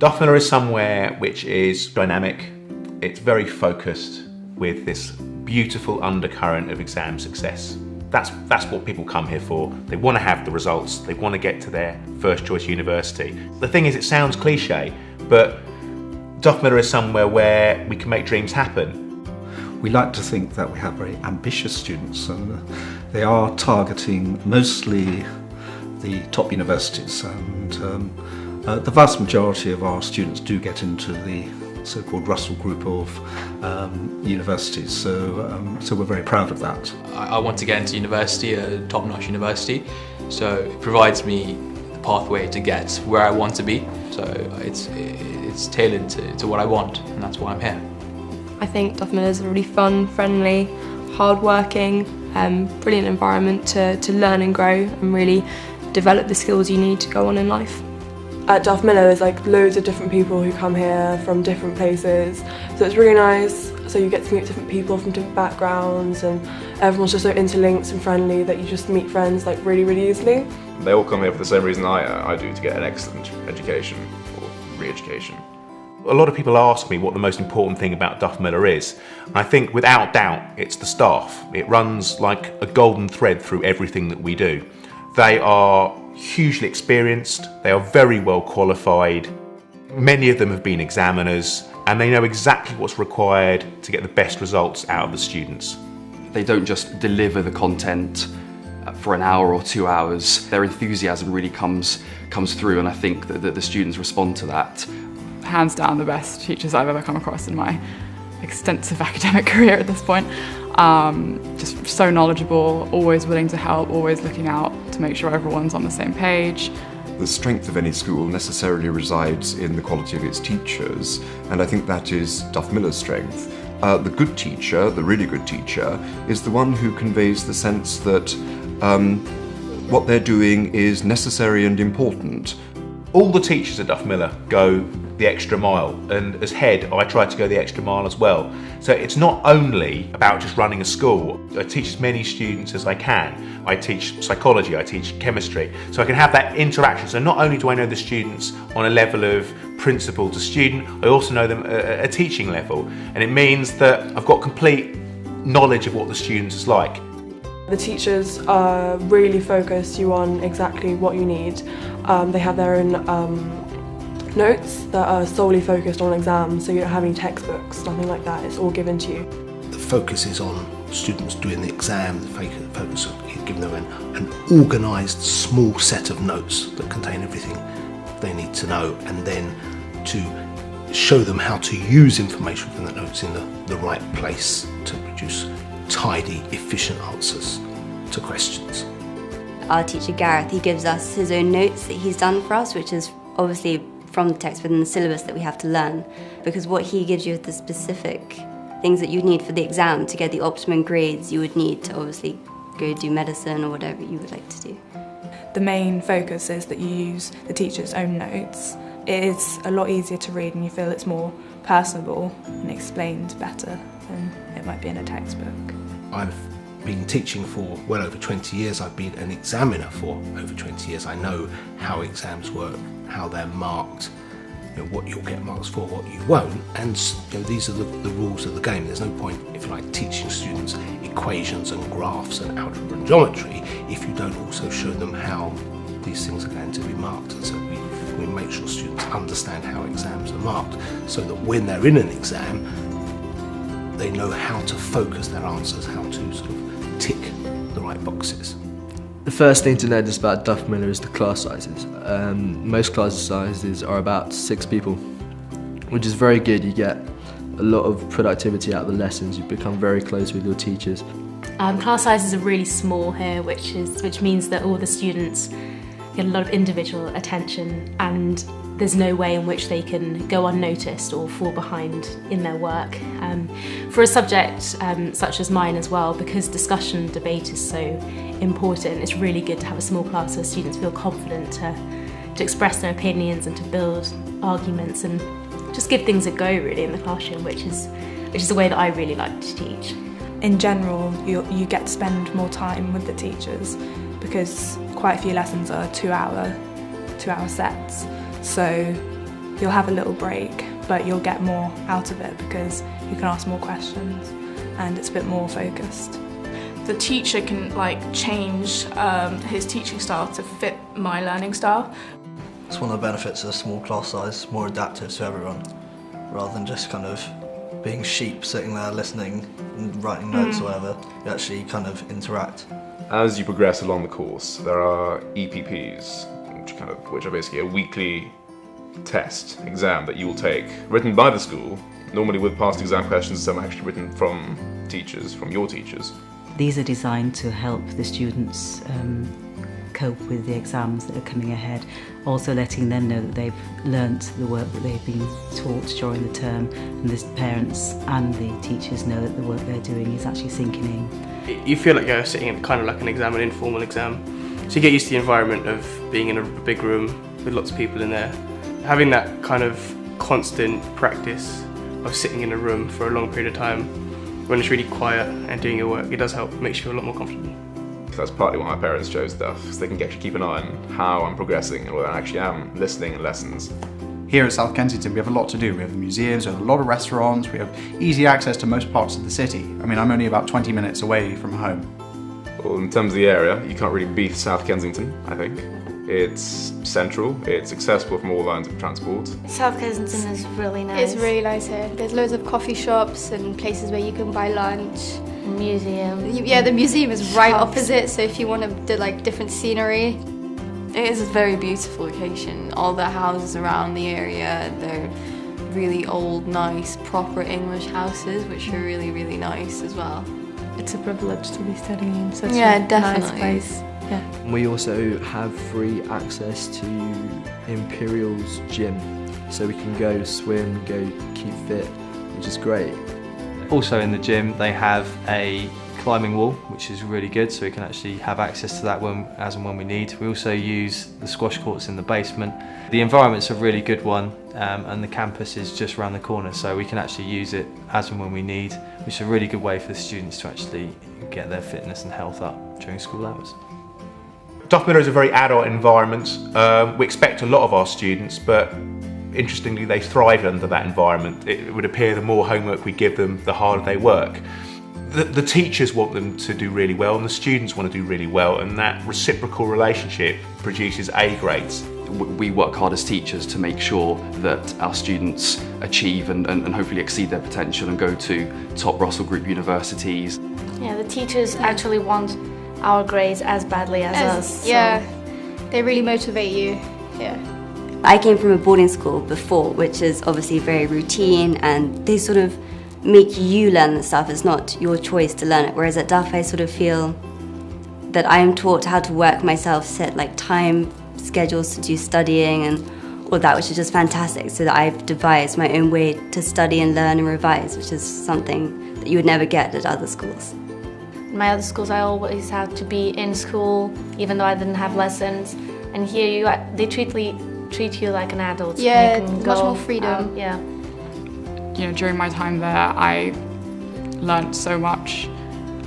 Duff Miller is somewhere which is dynamic, it's very focused with this beautiful undercurrent of exam success. That's what people come here for. They want to have the results, they want to get to their first choice university. The thing is, it sounds cliche, but Duff Miller is somewhere where we can make dreams happen. We like to think that we have very ambitious students, and they are targeting mostly the top universities, and the vast majority of our students do get into the so-called Russell group of universities, so we're very proud of that. I want to get into university, a top-notch university, so it provides me the pathway to get where I want to be, so it's tailored to what I want, and that's why I'm here. I think Duff Miller is a really fun, friendly, hard-working, brilliant environment to learn and grow and really develop the skills you need to go on in life. At Duff Miller there's like loads of different people who come here from different places, so it's really nice. So you get to meet different people from different backgrounds, and everyone's just so interlinked and friendly that you just meet friends like really easily. They all come here for the same reason I do, to get an excellent education or re-education. A lot of people ask me what the most important thing about Duff Miller is. And I think without doubt it's the staff. It runs like a golden thread through everything that we do. They are hugely experienced, they are very well qualified, many of them have been examiners, and they know exactly what's required to get the best results out of the students. They don't just deliver the content for an hour or 2 hours. Their enthusiasm really comes through, and I think that the students respond to that. Hands down the best teachers I've ever come across in my extensive academic career at this point. Just so knowledgeable, always willing to help, always looking out to make sure everyone's on the same page. The strength of any school necessarily resides in the quality of its teachers, and I think that is Duff Miller's strength. The good teacher, the really good teacher, is the one who conveys the sense that what they're doing is necessary and important. All the teachers at Duff Miller go the extra mile, and as head I try to go the extra mile as well. So it's not only about just running a school. I teach as many students as I can. I teach psychology, I teach chemistry, so I can have that interaction. So not only do I know the students on a level of principal to student, I also know them at a teaching level, and it means that I've got complete knowledge of what the students is like. The teachers are really focused you on exactly what you need. They have their own notes that are solely focused on exams, so you don't have any textbooks, nothing like that, it's all given to you. The focus is on students doing the exam, the focus on giving them an organised small set of notes that contain everything they need to know, and then to show them how to use information from the notes in the right place to produce tidy, efficient answers to questions. Our teacher Gareth, he gives us his own notes that he's done for us, which is obviously from the text within the syllabus that we have to learn, because what he gives you is the specific things that you need for the exam to get the optimum grades you would need to obviously go do medicine or whatever you would like to do. The main focus is that you use the teacher's own notes. It is a lot easier to read and you feel it's more personable and explained better than it might be in a textbook. I've been teaching for well over 20 years, I've been an examiner for over 20 years. I know how exams work, how they're marked, what you'll get marks for, what you won't, and these are the rules of the game. There's no point, if you like, teaching students equations and graphs and algebra and geometry if you don't also show them how these things are going to be marked. And so we make sure students understand how exams are marked, so that when they're in an exam, they know how to focus their answers, how to sort of tick the right boxes. The first thing to notice about Duff Miller is the class sizes. Most class sizes are about 6 people, which is very good. You get a lot of productivity out of the lessons. You become very close with your teachers. Class sizes are really small here, which means that all the students get a lot of individual attention, and there's no way in which they can go unnoticed or fall behind in their work. For a subject such as mine as well, because discussion and debate is so important, it's really good to have a small class where students feel confident to express their opinions and to build arguments and just give things a go really in the classroom, which is the way that I really like to teach. In general, you get to spend more time with the teachers because quite a few lessons are 2-hour sets. So you'll have a little break, but you'll get more out of it because you can ask more questions and it's a bit more focused. The teacher can change his teaching style to fit my learning style. It's one of the benefits of a small class size, more adaptive to everyone, rather than just kind of being sheep sitting there listening and writing notes or whatever. You actually kind of interact. As you progress along the course, there are EPPs, which are basically a weekly exam that you will take, written by the school, normally with past exam questions, some actually written from your teachers. These are designed to help the students cope with the exams that are coming ahead, also letting them know that they've learnt the work that they've been taught during the term, and the parents and the teachers know that the work they're doing is actually sinking in. You feel like you're sitting in kind of like an exam, an informal exam, so you get used to the environment of being in a big room with lots of people in there. Having that kind of constant practice of sitting in a room for a long period of time when it's really quiet and doing your work, it does help, makes you feel a lot more comfortable. That's partly why my parents chose Duff, because they can actually keep an eye on how I'm progressing and whether I actually am listening in lessons. Here at South Kensington we have a lot to do. We have the museums, we have a lot of restaurants, we have easy access to most parts of the city. I mean, I'm only about 20 minutes away from home. Well, in terms of the area, you can't really beat South Kensington, I think. It's central, it's accessible from all lines of transport. South Kensington is really nice. It's really nice here. There's loads of coffee shops and places where you can buy lunch. Museum. Yeah, the museum is right opposite, so if you want to do different scenery. It is a very beautiful location. All the houses around the area, they're really old, nice, proper English houses, which are really, really nice as well. It's a privilege to be studying in such a nice definitely. place. Yeah. We also have free access to Imperial's gym, so we can go swim, go keep fit, which is great. Also in the gym they have a climbing wall, which is really good, so we can actually have access to that as and when we need. We also use the squash courts in the basement. The environment's a really good one, and the campus is just around the corner, so we can actually use it as and when we need, which is a really good way for the students to actually get their fitness and health up during school hours. Duff Miller is a very adult environment. We expect a lot of our students, but interestingly they thrive under that environment. It would appear the more homework we give them, the harder they work. The teachers want them to do really well and the students want to do really well, and that reciprocal relationship produces A grades. We work hard as teachers to make sure that our students achieve and hopefully exceed their potential and go to top Russell Group universities. Yeah, the teachers actually want our grades as badly as us. Yeah, so they really motivate you. Yeah. I came from a boarding school before, which is obviously very routine, and they sort of make you learn the stuff. It's not your choice to learn it. Whereas at Duff, I sort of feel that I am taught how to work myself, set time schedules to do studying and all that, which is just fantastic. So that I've devised my own way to study and learn and revise, which is something that you would never get at other schools. In my other schools, I always had to be in school, even though I didn't have lessons. And here, they treat you like an adult. Yeah, you can much go more freedom. Yeah. You know, during my time there, I learnt so much,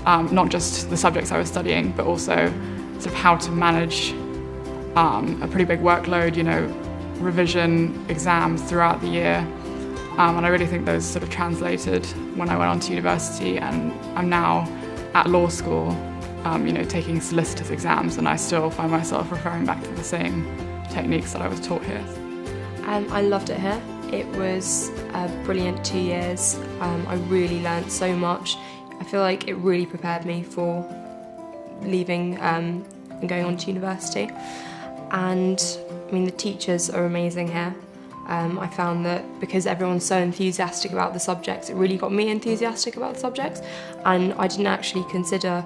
not just the subjects I was studying, but also sort of how to manage a pretty big workload, revision, exams throughout the year. And I really think those sort of translated when I went on to university, and I'm now at law school, taking solicitors exams, and I still find myself referring back to the same techniques that I was taught here. I loved it here. It was a brilliant 2 years. I really learnt so much. I feel like it really prepared me for leaving and going on to university. And I mean, the teachers are amazing here. I found that because everyone's so enthusiastic about the subjects, it really got me enthusiastic about the subjects. And I didn't actually consider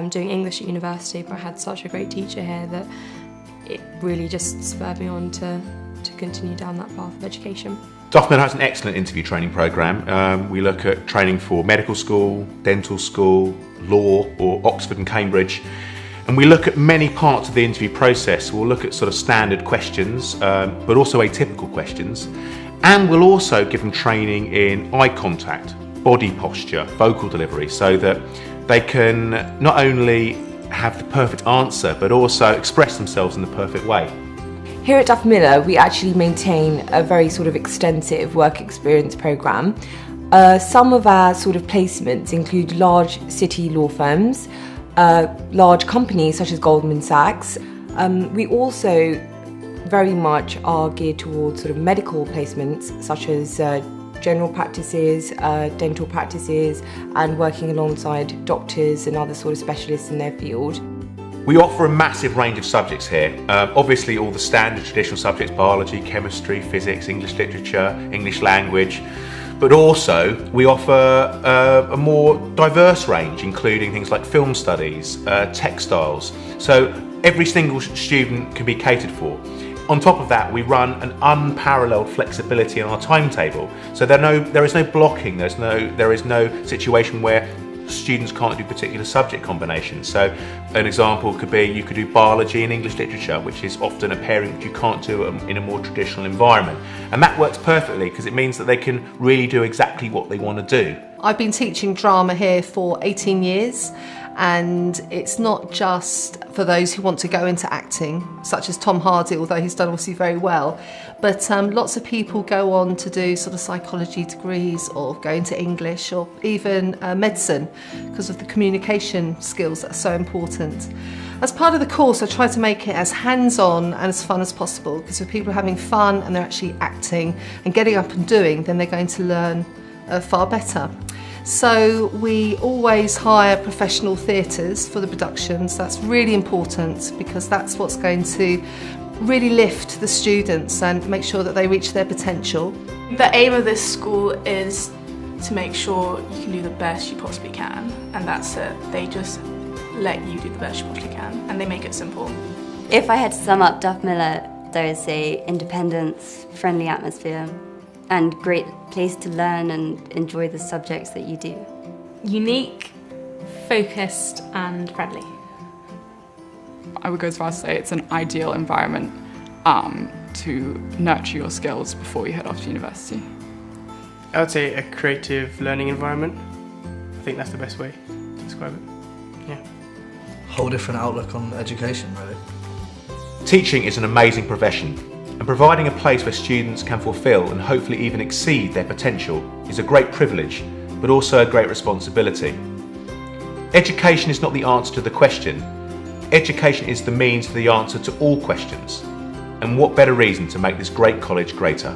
doing English at university, but I had such a great teacher here that it really just spurred me on to continue down that path of education. Duff Miller has an excellent interview training programme. We look at training for medical school, dental school, law, or Oxford and Cambridge. And we look at many parts of the interview process. We'll look at sort of standard questions, but also atypical questions. And we'll also give them training in eye contact, body posture, vocal delivery, so that they can not only have the perfect answer, but also express themselves in the perfect way. Here at Duff Miller, we actually maintain a very sort of extensive work experience programme. Some of our sort of placements include large city law firms, large companies such as Goldman Sachs. We also very much are geared towards sort of medical placements such as general practices, dental practices, and working alongside doctors and other sort of specialists in their field. We offer a massive range of subjects here. Obviously all the standard traditional subjects, biology, chemistry, physics, English literature, English language, but also we offer a more diverse range, including things like film studies, textiles. So every single student can be catered for. On top of that, we run an unparalleled flexibility in our timetable. So there is no blocking, there is no situation where students can't do particular subject combinations. So an example could be you could do biology and English literature, which is often a pairing that you can't do in a more traditional environment. And that works perfectly because it means that they can really do exactly what they want to do. I've been teaching drama here for 18 years, and it's not just for those who want to go into acting, such as Tom Hardy, although he's done obviously very well, but lots of people go on to do sort of psychology degrees or go into English or even medicine because of the communication skills that are so important. As part of the course, I try to make it as hands-on and as fun as possible, because if people are having fun and they're actually acting and getting up and doing, then they're going to learn far better. So we always hire professional theatres for the productions. That's really important because that's what's going to really lift the students and make sure that they reach their potential. The aim of this school is to make sure you can do the best you possibly can, and that's it. They just let you do the best you possibly can, and they make it simple. If I had to sum up Duff Miller, there is independence, friendly atmosphere, and great place to learn and enjoy the subjects that you do. Unique, focused and friendly. I would go as far as to say it's an ideal environment to nurture your skills before you head off to university. I would say a creative learning environment. I think that's the best way to describe it. Yeah. Whole different outlook on education, really. Teaching is an amazing profession, and providing a place where students can fulfil and hopefully even exceed their potential is a great privilege, but also a great responsibility. Education is not the answer to the question. Education is the means to the answer to all questions. And what better reason to make this great college greater?